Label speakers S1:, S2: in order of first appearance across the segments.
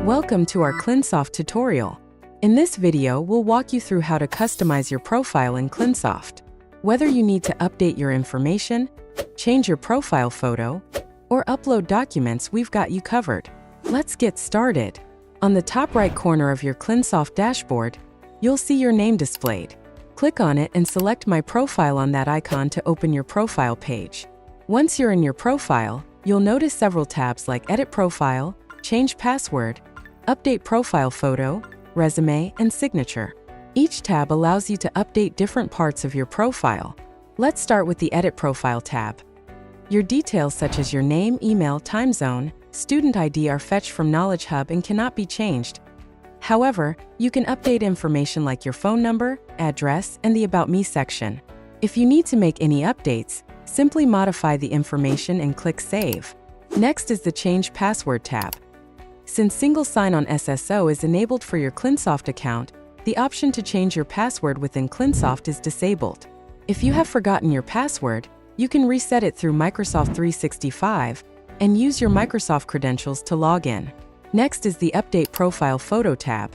S1: Welcome to our Clinsoft tutorial. In this video, we'll walk you through how to customize your profile in Clinsoft. Whether you need to update your information, change your profile photo, or upload documents, we've got you covered. Let's get started. On the top right corner of your Clinsoft dashboard, you'll see your name displayed. Click on it and select My Profile on that icon to open your profile page. Once you're in your profile, you'll notice several tabs like Edit Profile, Change Password, Update Profile Photo, Resume, and Signature. Each tab allows you to update different parts of your profile. Let's start with the Edit Profile tab. Your details such as your name, email, time zone, student ID are fetched from Knowledge Hub and cannot be changed. However, you can update information like your phone number, address, and the About Me section. If you need to make any updates, simply modify the information and click Save. Next is the Change Password tab. Since single sign-on SSO is enabled for your Clinsoft account, the option to change your password within Clinsoft is disabled. If you have forgotten your password, you can reset it through Microsoft 365 and use your Microsoft credentials to log in. Next is the Update Profile Photo tab.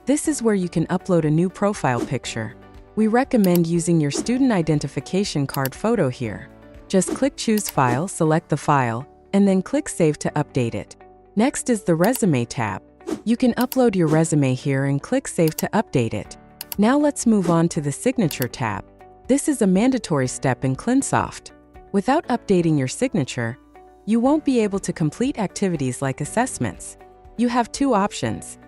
S1: This is where you can upload a new profile picture. We recommend using your student identification card photo here. Just click Choose File, select the file, and then click Save to update it. Next is the Resume tab. You can upload your resume here and click Save to update it. Now let's move on to the Signature tab. This is a mandatory step in Clinsoft. Without updating your signature, you won't be able to complete activities like assessments. You have two options.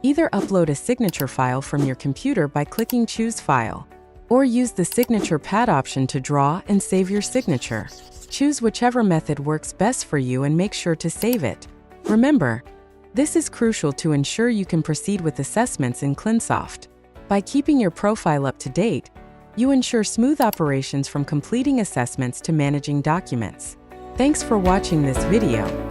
S1: Either upload a signature file from your computer by clicking Choose File, or use the Signature Pad option to draw and save your signature. Choose whichever method works best for you and make sure to save it. Remember, this is crucial to ensure you can proceed with assessments in Clinsoft. By keeping your profile up to date, you ensure smooth operations from completing assessments to managing documents. Thanks for watching this video.